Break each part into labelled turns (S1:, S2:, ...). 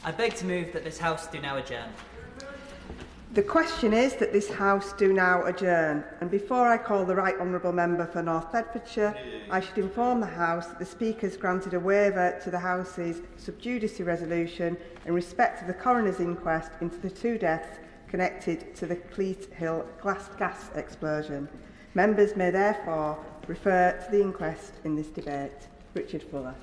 S1: I beg to move that this House do now adjourn.
S2: The question is that this House do now adjourn, and before I call the Right Honourable Member for North Bedfordshire, I should inform the House that the Speaker has granted a waiver to the House's sub judice resolution in respect of the coroner's inquest into the 2 deaths connected to the Cleat Hill gas explosion. Members may therefore refer to the inquest in this debate. Richard Fuller.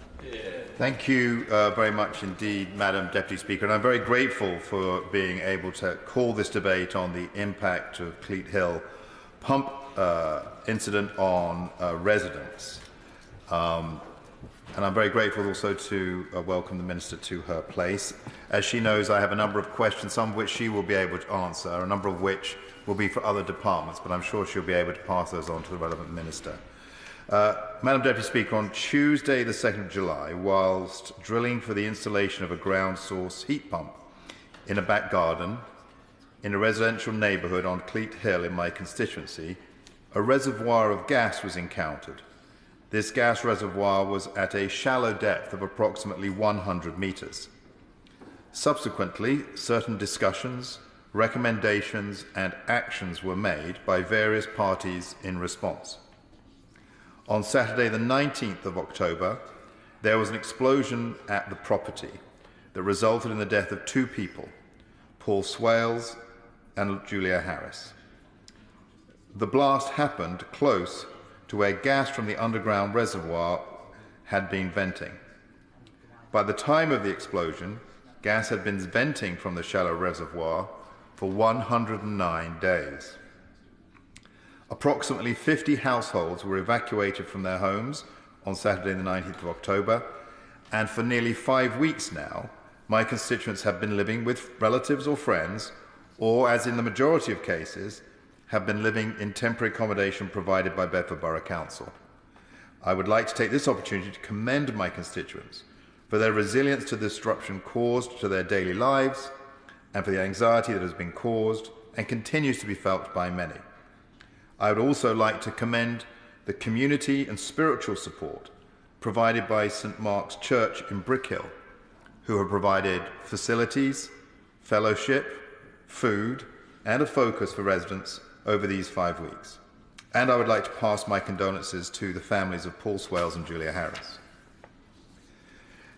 S3: Thank you very much indeed, Madam Deputy Speaker, and I'm very grateful for being able to call this debate on the impact of Cleat Hill pump incident on residents. And I'm very grateful also to welcome the Minister to her place. As she knows, I have a number of questions, some of which she will be able to answer, a number of which will be for other departments, but I'm sure she'll be able to pass those on to the relevant Minister. Madam Deputy Speaker, on Tuesday the 2nd of July, whilst drilling for the installation of a ground source heat pump in a back garden in a residential neighbourhood on Cleat Hill in my constituency, a reservoir of gas was encountered. This gas reservoir was at a shallow depth of approximately 100 metres. Subsequently, certain discussions, recommendations and actions were made by various parties in response. On Saturday the 19th of October, there was an explosion at the property that resulted in the death of 2 people, Paul Swales and Julia Harris. The blast happened close to where gas from the underground reservoir had been venting. By the time of the explosion, gas had been venting from the shallow reservoir for 109 days. Approximately 50 households were evacuated from their homes on Saturday the 19th of October, and for nearly 5 weeks now, my constituents have been living with relatives or friends, or, as in the majority of cases, have been living in temporary accommodation provided by Bedford Borough Council. I would like to take this opportunity to commend my constituents for their resilience to the disruption caused to their daily lives and for the anxiety that has been caused and continues to be felt by many. I would also like to commend the community and spiritual support provided by St Mark's Church in Brickhill, who have provided facilities, fellowship, food, and a focus for residents over these 5 weeks. And I would like to pass my condolences to the families of Paul Swales and Julia Harris.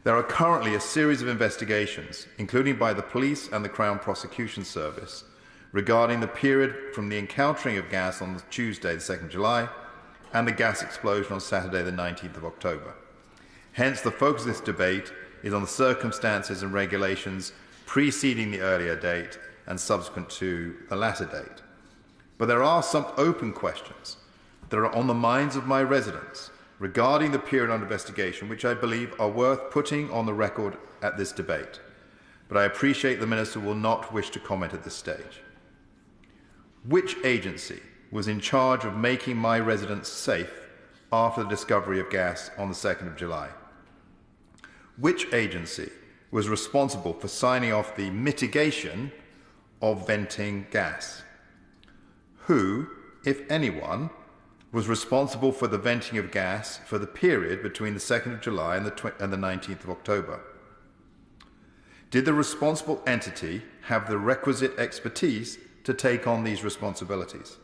S3: There are currently a series of investigations, including by the police and the Crown Prosecution Service, regarding the period from the encountering of gas on Tuesday, the 2nd of July, and the gas explosion on Saturday, the 19th of October. Hence, the focus of this debate is on the circumstances and regulations preceding the earlier date and subsequent to the latter date. But there are some open questions that are on the minds of my residents regarding the period under investigation, which I believe are worth putting on the record at this debate. But I appreciate the Minister will not wish to comment at this stage. Which agency was in charge of making my residents safe after the discovery of gas on the 2nd of July? Which agency was responsible for signing off the mitigation of venting gas? Who, if anyone, was responsible for the venting of gas for the period between the 2nd of July and the 19th of October? Did the responsible entity have the requisite expertise to take on these responsibilities?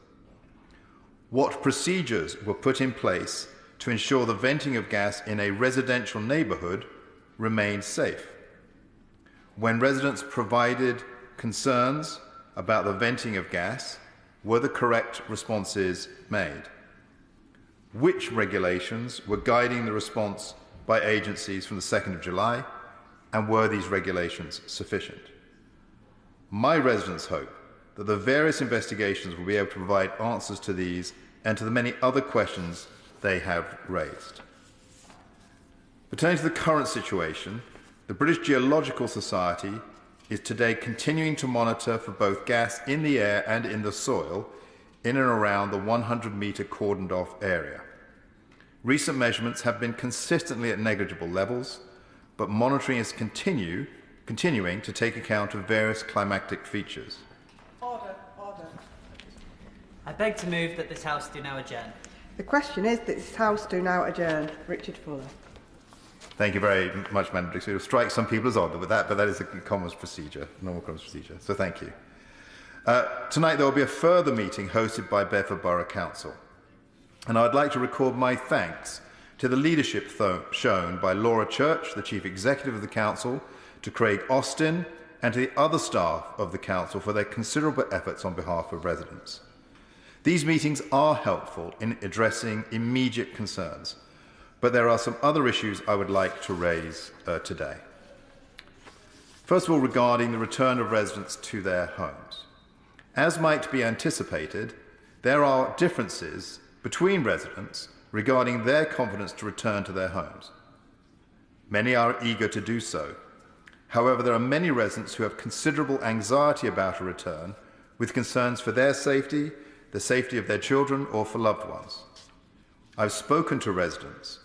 S3: What procedures were put in place to ensure the venting of gas in a residential neighbourhood remained safe? When residents provided concerns about the venting of gas, were the correct responses made? Which regulations were guiding the response by agencies from the 2nd of July, and were these regulations sufficient? My residents hope that the various investigations will be able to provide answers to these and to the many other questions they have raised. Pertaining to the current situation, the British Geological Society is today continuing to monitor for both gas in the air and in the soil in and around the 100-metre cordoned-off area. Recent measurements have been consistently at negligible levels, but monitoring is continuing to take account of various climatic features.
S2: Order.
S1: I beg to move that this House do now adjourn.
S2: The question is that this House do now adjourn. Richard Fuller.
S3: Thank you very much, Madam Dixon. It will strike some people as odd with that, but that is a Commons procedure, normal Commons procedure. So thank you. Tonight there will be a further meeting hosted by Bedford Borough Council. And I'd like to record my thanks to the leadership shown by Laura Church, the Chief Executive of the Council, to Craig Austin, and to the other staff of the Council for their considerable efforts on behalf of residents. These meetings are helpful in addressing immediate concerns, but there are some other issues I would like to raise today. First of all, regarding the return of residents to their homes. As might be anticipated, there are differences between residents regarding their confidence to return to their homes. Many are eager to do so. However, there are many residents who have considerable anxiety about a return, with concerns for their safety, the safety of their children, or for loved ones. I've spoken to residents.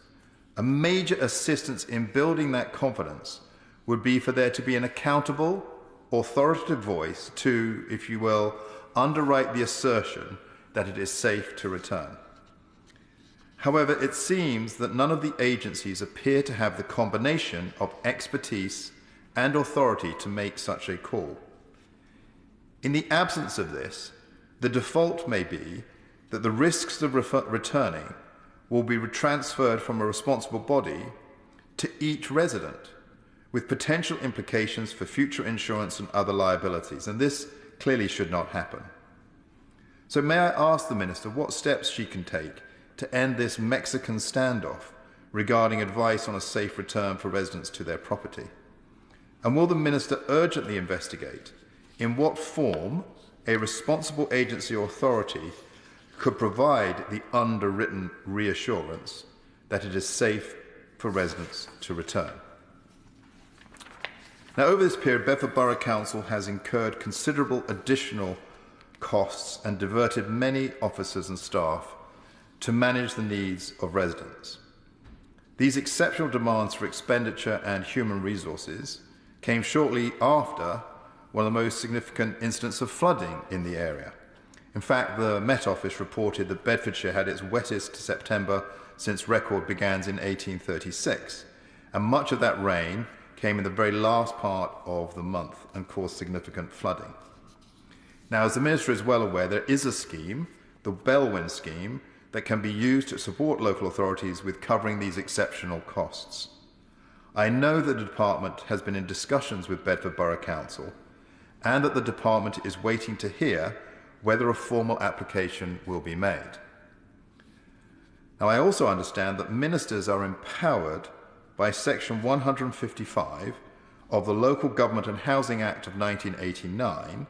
S3: A major assistance in building that confidence would be for there to be an accountable, authoritative voice to, if you will, underwrite the assertion that it is safe to return. However, it seems that none of the agencies appear to have the combination of expertise and authority to make such a call. In the absence of this, the default may be that the risks of returning will be transferred from a responsible body to each resident, with potential implications for future insurance and other liabilities, and this clearly should not happen. So may I ask the Minister what steps she can take to end this Mexican standoff regarding advice on a safe return for residents to their property? And will the Minister urgently investigate in what form a responsible agency or authority could provide the underwritten reassurance that it is safe for residents to return? Now, over this period, Bedford Borough Council has incurred considerable additional costs and diverted many officers and staff to manage the needs of residents. These exceptional demands for expenditure and human resources came shortly after one of the most significant incidents of flooding in the area. In fact, the Met Office reported that Bedfordshire had its wettest September since record began in 1836, and much of that rain came in the very last part of the month and caused significant flooding. Now, as the Minister is well aware, there is a scheme, the Bellwyn scheme, that can be used to support local authorities with covering these exceptional costs. I know that the Department has been in discussions with Bedford Borough Council and that the Department is waiting to hear whether a formal application will be made. Now, I also understand that ministers are empowered by Section 155 of the Local Government and Housing Act of 1989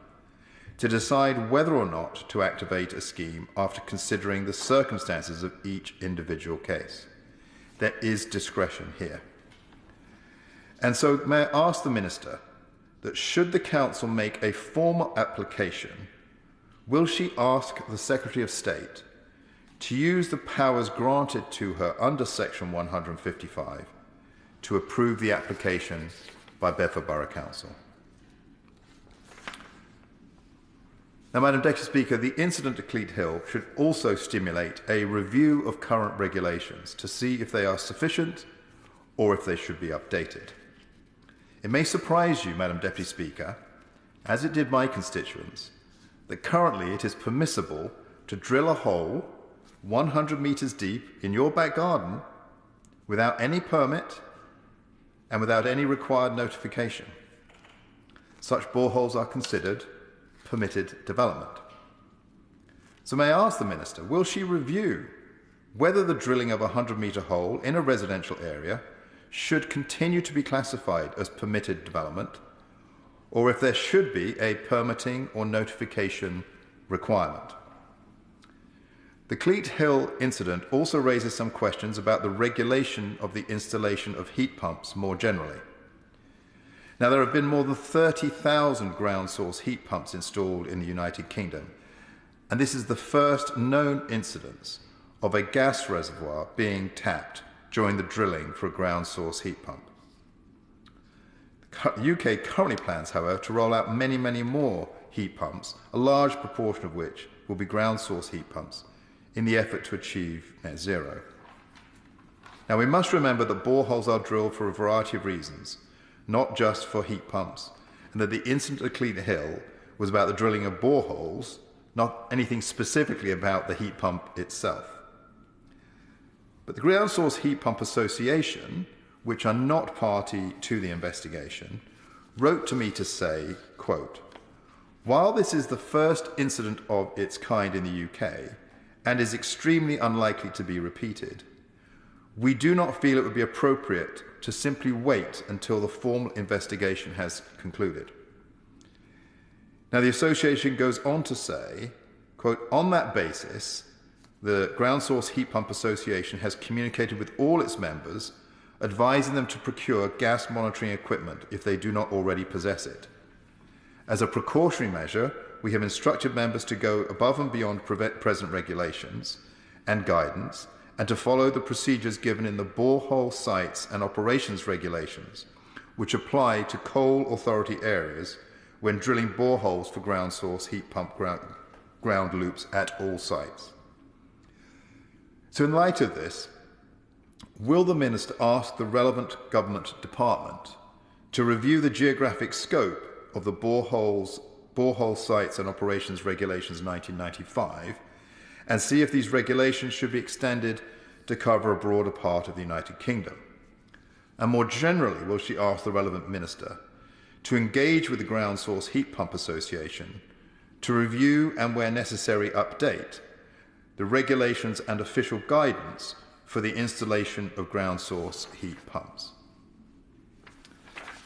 S3: to decide whether or not to activate a scheme after considering the circumstances of each individual case. There is discretion here. And so may I ask the Minister that should the Council make a formal application, will she ask the Secretary of State to use the powers granted to her under Section 155 to approve the application by Bedford Borough Council? Now, Madam Deputy Speaker, the incident at Cleat Hill should also stimulate a review of current regulations to see if they are sufficient or if they should be updated. It may surprise you, Madam Deputy Speaker, as it did my constituents, that currently it is permissible to drill a hole 100 metres deep in your back garden without any permit and without any required notification. Such boreholes are considered permitted development. So may I ask the Minister, will she review whether the drilling of a 100-metre hole in a residential area should continue to be classified as permitted development, or if there should be a permitting or notification requirement? The Cleat Hill incident also raises some questions about the regulation of the installation of heat pumps more generally. Now, there have been more than 30,000 ground source heat pumps installed in the United Kingdom, and this is the first known incidence of a gas reservoir being tapped during the drilling for a ground source heat pump. The UK currently plans, however, to roll out many, many more heat pumps, a large proportion of which will be ground source heat pumps, in the effort to achieve net zero. Now, we must remember that boreholes are drilled for a variety of reasons, not just for heat pumps, and that the incident at Cleat Hill was about the drilling of boreholes, not anything specifically about the heat pump itself. But the Ground Source Heat Pump Association, which are not party to the investigation, wrote to me to say, quote, "While this is the first incident of its kind in the UK and is extremely unlikely to be repeated, we do not feel it would be appropriate to simply wait until the formal investigation has concluded." Now, the association goes on to say, quote, "On that basis, the Ground Source Heat Pump Association has communicated with all its members, advising them to procure gas monitoring equipment if they do not already possess it. As a precautionary measure, we have instructed members to go above and beyond present regulations and guidance and to follow the procedures given in the borehole sites and operations regulations, which apply to coal authority areas when drilling boreholes for ground source heat pump ground loops at all sites." So in light of this, will the Minister ask the relevant government department to review the geographic scope of the borehole sites and operations regulations 1995 and see if these regulations should be extended to cover a broader part of the United Kingdom? And more generally, will she ask the relevant Minister to engage with the Ground Source Heat Pump Association to review and, where necessary, update the regulations and official guidance for the installation of ground source heat pumps?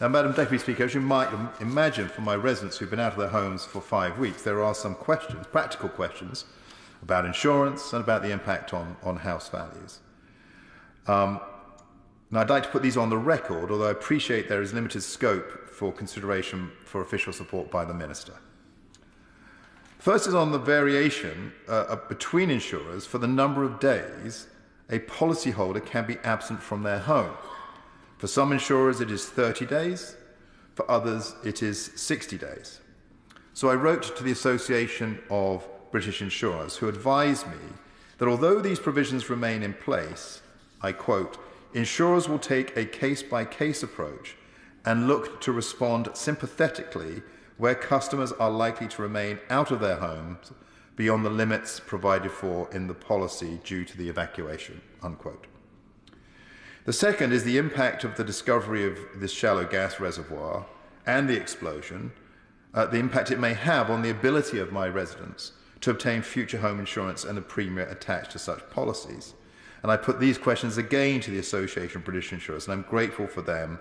S3: Now, Madam Deputy Speaker, as you might imagine, for my residents who've been out of their homes for 5 weeks, there are some questions, practical questions, about insurance and about the impact on house values. Now, I'd like to put these on the record, although I appreciate there is limited scope for consideration for official support by the Minister. First is on the variation between insurers for the number of days a policyholder can be absent from their home. For some insurers it is 30 days, for others it is 60 days. So I wrote to the Association of British Insurers, who advised me that although these provisions remain in place, I quote, "Insurers will take a case-by-case approach and look to respond sympathetically where customers are likely to remain out of their homes beyond the limits provided for in the policy due to the evacuation," unquote. The second is the impact of the discovery of this shallow gas reservoir and the explosion, the impact it may have on the ability of my residents to obtain future home insurance and the premium attached to such policies. And I put these questions again to the Association of British Insurers, and I'm grateful for them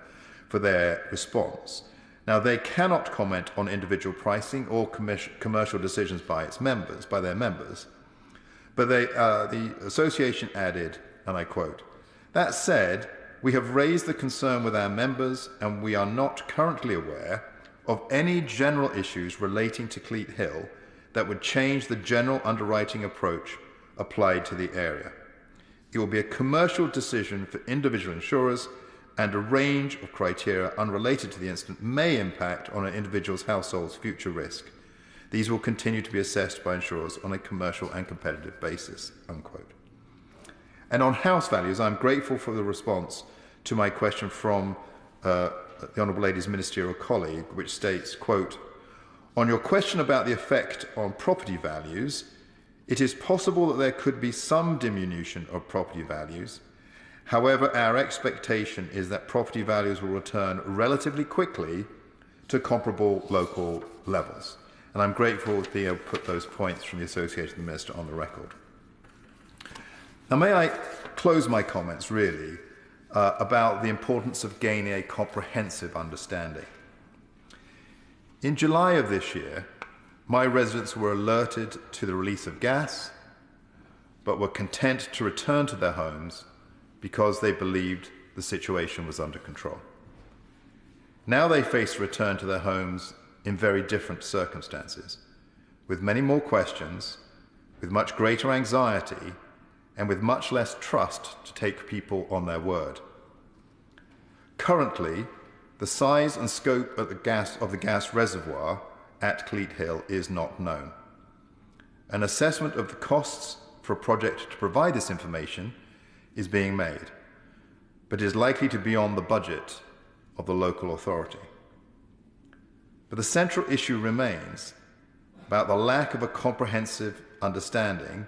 S3: for their response. Now, they cannot comment on individual pricing or commercial decisions by their members, but the association added, and I quote, "That said, we have raised the concern with our members and we are not currently aware of any general issues relating to Cleat Hill that would change the general underwriting approach applied to the area. It will be a commercial decision for individual insurers, and a range of criteria unrelated to the incident may impact on an individual's household's future risk. These will continue to be assessed by insurers on a commercial and competitive basis," unquote. And on house values, I'm grateful for the response to my question from the Honourable Lady's ministerial colleague, which states, quote, "On your question about the effect on property values, it is possible that there could be some diminution of property values. However, our expectation is that property values will return relatively quickly to comparable local levels." And I'm grateful to be able to put those points from the Association of the Minister on the record. Now, may I close my comments, really, about the importance of gaining a comprehensive understanding. In July of this year, my residents were alerted to the release of gas, but were content to return to their homes because they believed the situation was under control. Now they face a return to their homes in very different circumstances, with many more questions, with much greater anxiety, and with much less trust to take people on their word. Currently, the size and scope of the gas reservoir at Cleat Hill is not known. An assessment of the costs for a project to provide this information is being made, but is likely to be on the budget of the local authority. But the central issue remains about the lack of a comprehensive understanding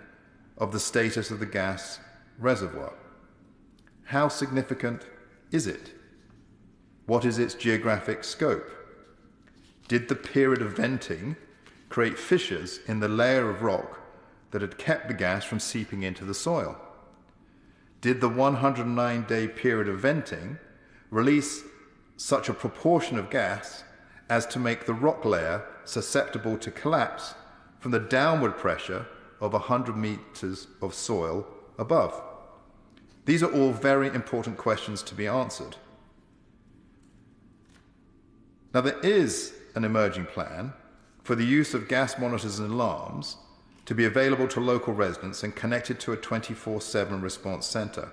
S3: of the status of the gas reservoir. How significant is it? What is its geographic scope? Did the period of venting create fissures in the layer of rock that had kept the gas from seeping into the soil? Did the 109-day period of venting release such a proportion of gas as to make the rock layer susceptible to collapse from the downward pressure of 100 meters of soil above? These are all very important questions to be answered. Now, there is an emerging plan for the use of gas monitors and alarms to be available to local residents and connected to a 24/7 response centre.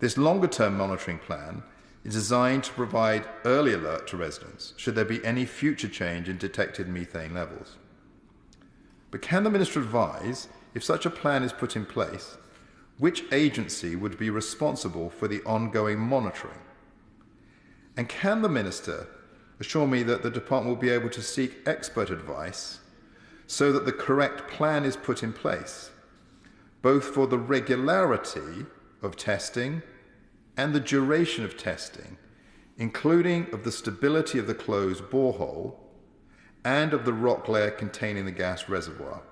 S3: This longer-term monitoring plan is designed to provide early alert to residents should there be any future change in detected methane levels. But can the Minister advise, if such a plan is put in place, which agency would be responsible for the ongoing monitoring? And can the Minister assure me that the Department will be able to seek expert advice so that the correct plan is put in place, both for the regularity of testing and the duration of testing, including of the stability of the closed borehole and of the rock layer containing the gas reservoir?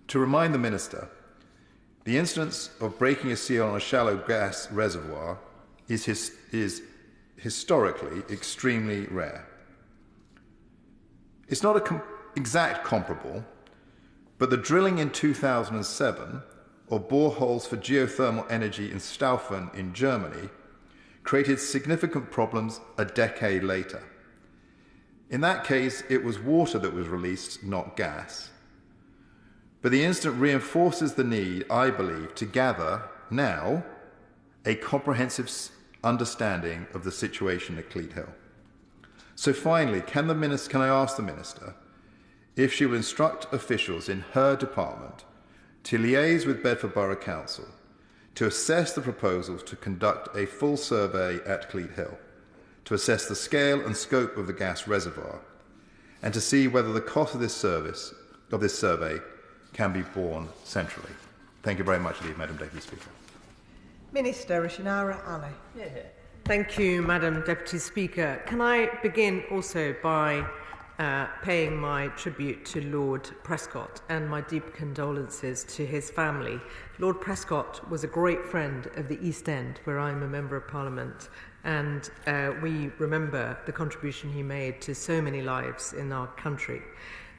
S3: To remind the Minister, the incidence of breaking a seal on a shallow gas reservoir is historically extremely rare. It's not an exact comparable, but the drilling in 2007 of boreholes for geothermal energy in Staufen in Germany created significant problems a decade later. In that case, it was water that was released, not gas. But the incident reinforces the need, I believe, to gather now a comprehensive understanding of the situation at Cleat Hill. So finally, can I ask the Minister if she will instruct officials in her department to liaise with Bedford Borough Council to assess the proposals to conduct a full survey at Cleat Hill, to assess the scale and scope of the gas reservoir, and to see whether the cost of this survey can be borne centrally. Thank you very much indeed, Madam Deputy Speaker.
S2: Minister Rushanara Ali.
S4: Thank you, Madam Deputy Speaker. Can I begin also by paying my tribute to Lord Prescott and my deep condolences to his family. Lord Prescott was a great friend of the East End, where I'm a Member of Parliament, and we remember the contribution he made to so many lives in our country.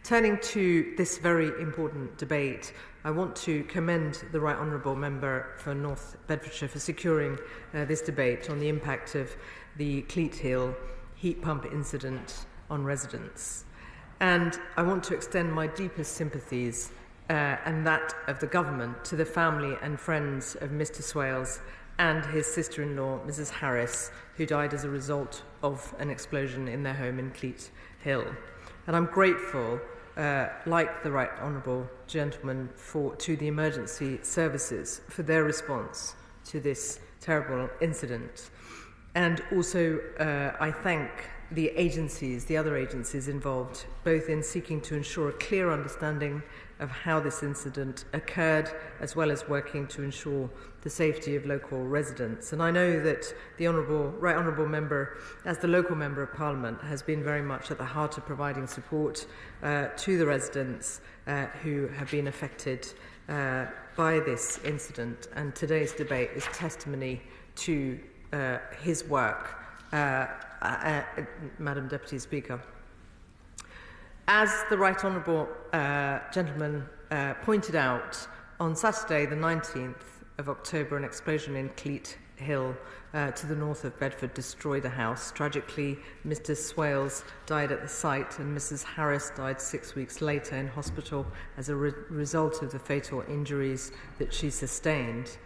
S4: Turning to this very important debate, I want to commend the Right Honourable Member for North Bedfordshire for securing this debate on the impact of the Cleat Hill heat pump incident on residents. And I want to extend my deepest sympathies and that of the government to the family and friends of Mr. Swales and his sister-in-law, Mrs. Harris, who died as a result of an explosion in their home in Cleat Hill. And I'm grateful, like the Right Honourable Gentleman, to the emergency services for their response to this terrible incident. And also, I thank the other agencies involved, both in seeking to ensure a clear understanding of how this incident occurred, as well as working to ensure the safety of local residents. And I know that the Right Honourable Member, as the local Member of Parliament, has been very much at the heart of providing support to the residents who have been affected by this incident. And today's debate is testimony to his work, Madam Deputy Speaker. As the Right Honourable Gentleman pointed out, on Saturday the 19th of October, an explosion in Cleat Hill to the north of Bedford destroyed a house. Tragically, Mr. Swales died at the site and Mrs. Harris died 6 weeks later in hospital as a result of the fatal injuries that she sustained.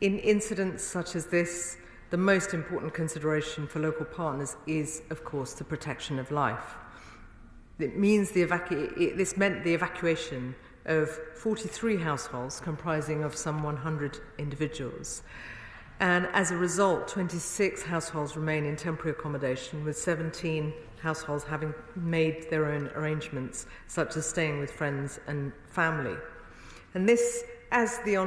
S4: In incidents such as this, the most important consideration for local partners is, of course, the protection of life. This meant the evacuation of 43 households comprising of some 100 individuals. And as a result, 26 households remain in temporary accommodation, with 17 households having made their own arrangements, such as staying with friends and family. And this, as the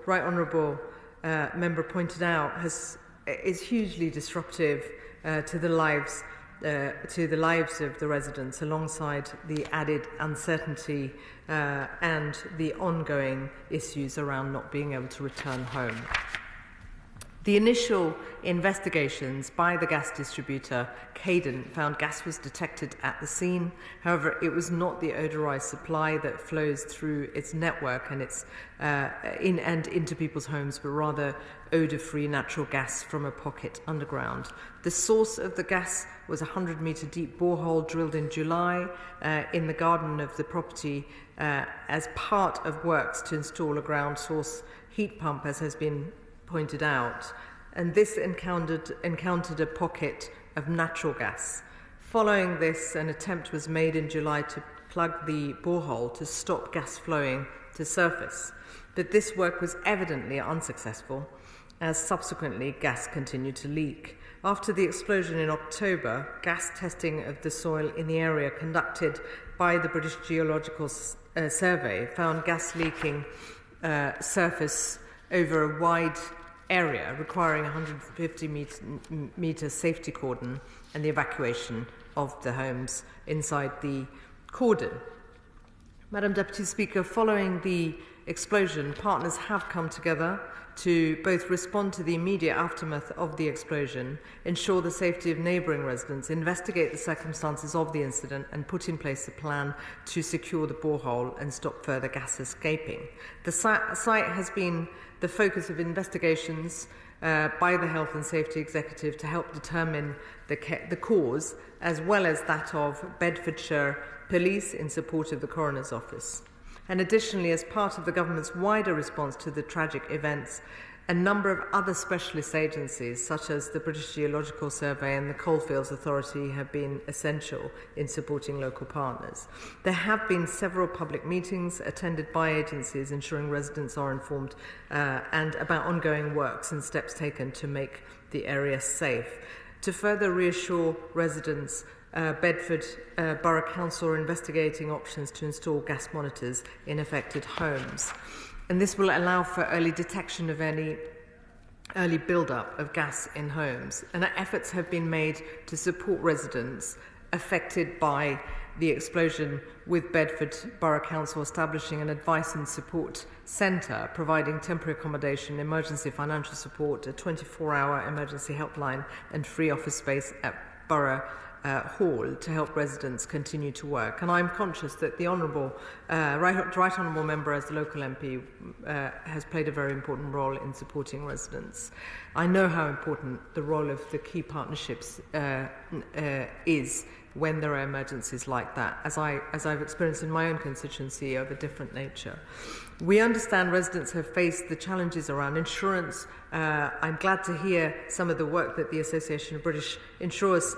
S4: Right Honourable member pointed out, is hugely disruptive to the lives of the residents, alongside the added uncertainty and the ongoing issues around not being able to return home. The initial investigations by the gas distributor, Cadent, found gas was detected at the scene. However, it was not the odorised supply that flows through its network and into people's homes, but rather odour-free natural gas from a pocket underground. The source of the gas was a 100-metre deep borehole drilled in July in the garden of the property as part of works to install a ground source heat pump, as has been pointed out, and this encountered a pocket of natural gas. Following this, an attempt was made in July to plug the borehole to stop gas flowing to surface, but this work was evidently unsuccessful, as subsequently gas continued to leak. After the explosion in October, gas testing of the soil in the area conducted by the British Geological Survey found gas leaking surface over a wide area, requiring a 150-metre safety cordon and the evacuation of the homes inside the cordon. Madam Deputy Speaker, following the explosion, partners have come together to both respond to the immediate aftermath of the explosion, ensure the safety of neighbouring residents, investigate the circumstances of the incident, and put in place a plan to secure the borehole and stop further gas escaping. The site has been the focus of investigations by the Health and Safety Executive to help determine the cause, as well as that of Bedfordshire Police in support of the Coroner's Office. And additionally, as part of the government's wider response to the tragic events, a number of other specialist agencies, such as the British Geological Survey and the Coalfields Authority, have been essential in supporting local partners. There have been several public meetings attended by agencies, ensuring residents are informed and about ongoing works and steps taken to make the area safe. To further reassure residents, Bedford Borough Council are investigating options to install gas monitors in affected homes. And this will allow for early detection of any early build-up of gas in homes. And efforts have been made to support residents affected by the explosion, with Bedford Borough Council establishing an advice and support centre, providing temporary accommodation, emergency financial support, a 24-hour emergency helpline and free office space at Borough Hall to help residents continue to work. And I'm conscious that the Right Honourable Member, as the local MP, has played a very important role in supporting residents. I know how important the role of the key partnerships is when there are emergencies like that, as I've experienced in my own constituency of a different nature. We understand residents have faced the challenges around insurance. I'm glad to hear some of the work that the Association of British Insurers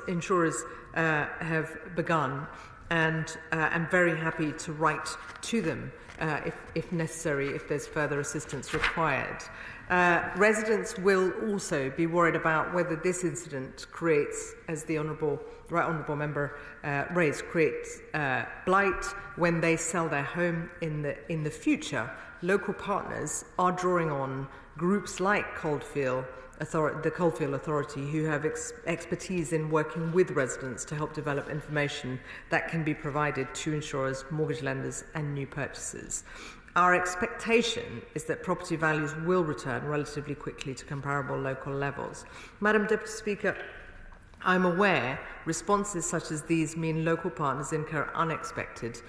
S4: have begun, and I'm very happy to write to them if necessary, if there's further assistance required. Residents will also be worried about whether this incident creates, as the Right Honourable Member raised, creates blight when they sell their home in the future. Local partners are drawing on groups like the Coalfield Authority, who have expertise in working with residents to help develop information that can be provided to insurers, mortgage lenders and new purchasers. Our expectation is that property values will return relatively quickly to comparable local levels. Madam Deputy Speaker, I'm aware responses such as these mean local partners incur unexpected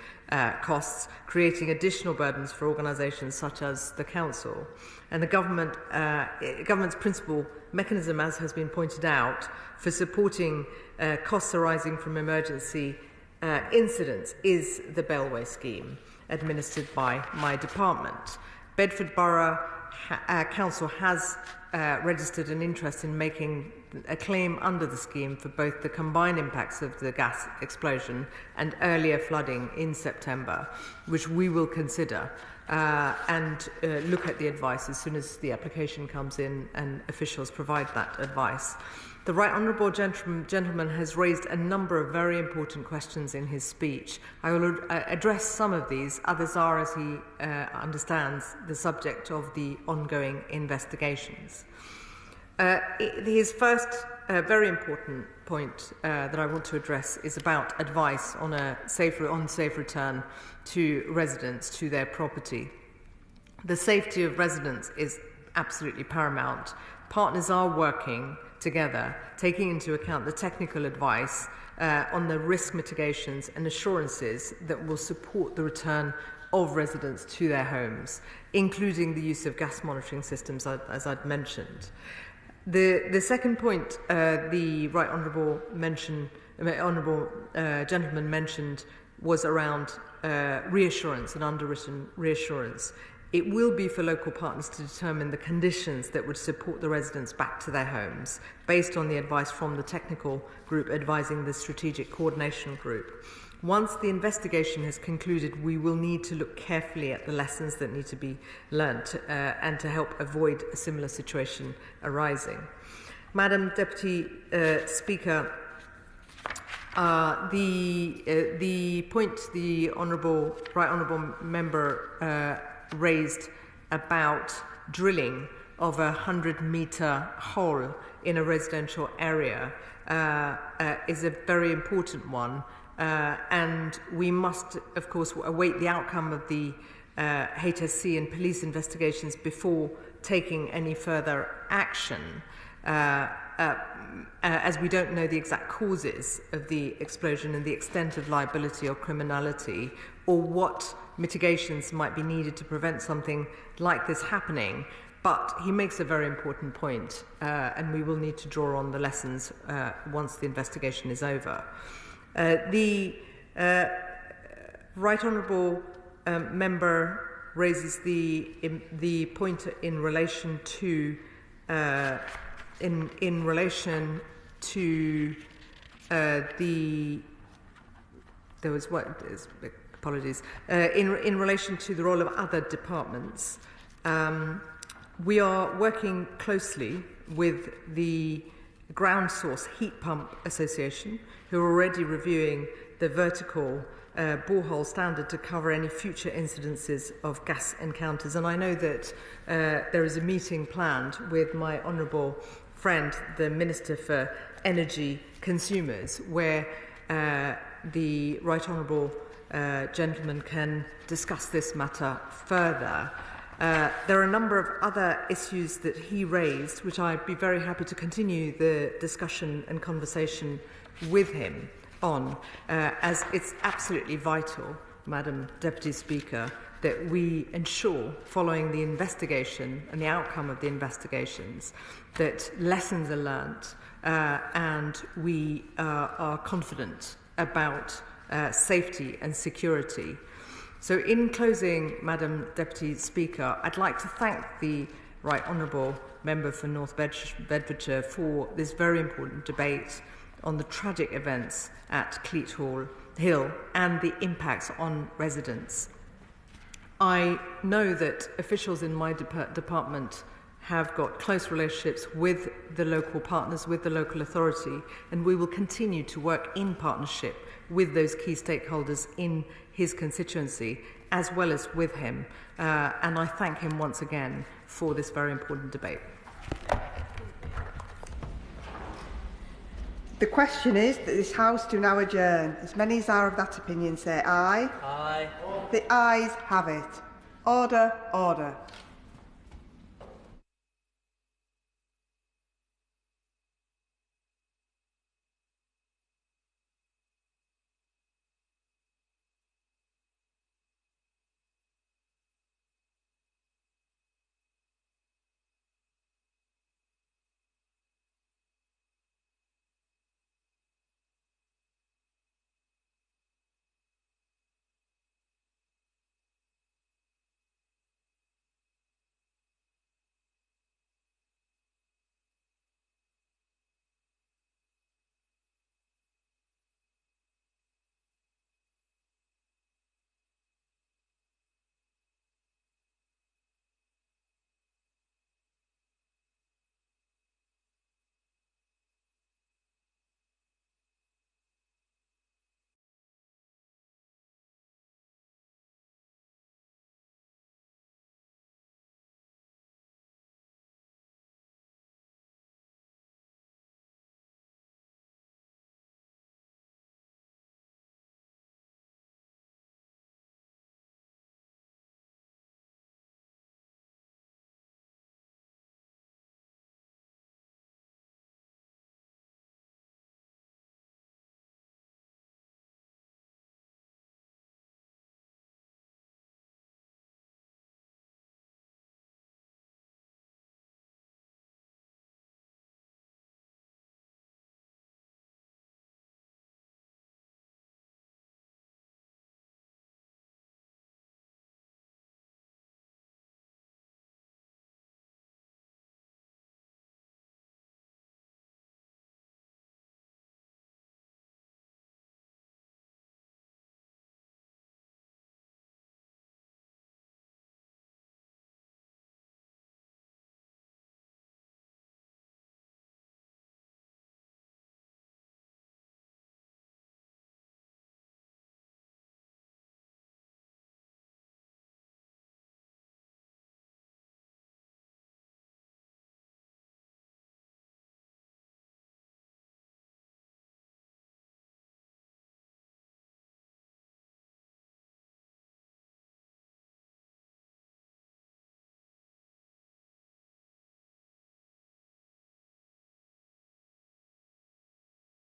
S4: costs, creating additional burdens for organisations such as the Council. And the government's principal mechanism, as has been pointed out, for supporting costs arising from emergency incidents is the Bellway scheme, administered by my department. Bedford Borough Council has registered an interest in making a claim under the scheme for both the combined impacts of the gas explosion and earlier flooding in September, which we will consider and look at the advice as soon as the application comes in and officials provide that advice. The Right Honourable gentleman has raised a number of very important questions in his speech. I will address some of these. Others are, as he understands, the subject of the ongoing investigations. His first very important point that I want to address is about advice on safe return to residents to their property. The safety of residents is absolutely paramount. Partners are working together, taking into account the technical advice on the risk mitigations and assurances that will support the return of residents to their homes, including the use of gas monitoring systems, as I'd mentioned. The second point the Right Honourable gentleman mentioned was around reassurance and underwritten reassurance. It will be for local partners to determine the conditions that would support the residents back to their homes, based on the advice from the technical group advising the strategic coordination group. Once the investigation has concluded, we will need to look carefully at the lessons that need to be learnt and to help avoid a similar situation arising. Madam Deputy Speaker, the point the Right Honourable Member raised about drilling of a 100-metre hole in a residential area is a very important one, and we must, of course, await the outcome of the HoC and police investigations before taking any further action, as we don't know the exact causes of the explosion and the extent of liability or criminality, or what mitigations might be needed to prevent something like this happening. But he makes a very important point, and we will need to draw on the lessons once the investigation is over. The Right Honourable Member raises the point in relation to in relation to the there was what is apologies in relation to the role of other departments. We are working closely with the Ground Source Heat Pump Association, who are already reviewing the vertical borehole standard to cover any future incidences of gas encounters. And I know that there is a meeting planned with my honourable friend, the Minister for Energy Consumers, where the Right Honourable gentleman can discuss this matter further. There are a number of other issues that he raised, which I'd be very happy to continue the discussion and conversation with him on, as it's absolutely vital, Madam Deputy Speaker, that we ensure, following the investigation and the outcome of the investigations, that lessons are learnt and we are confident about safety and security. So in closing, Madam Deputy Speaker, I'd like to thank the Right Honourable Member for North Bedfordshire for this very important debate on the tragic events at Cleat Hill and the impacts on residents. I know that officials in my department have got close relationships with the local partners, with the local authority, and we will continue to work in partnership with those key stakeholders in his constituency, as well as with him. And I thank him once again for this very important debate.
S2: The question is that this House do now adjourn. As many as are of that opinion say aye.
S1: Aye.
S2: The ayes have it. Order, order.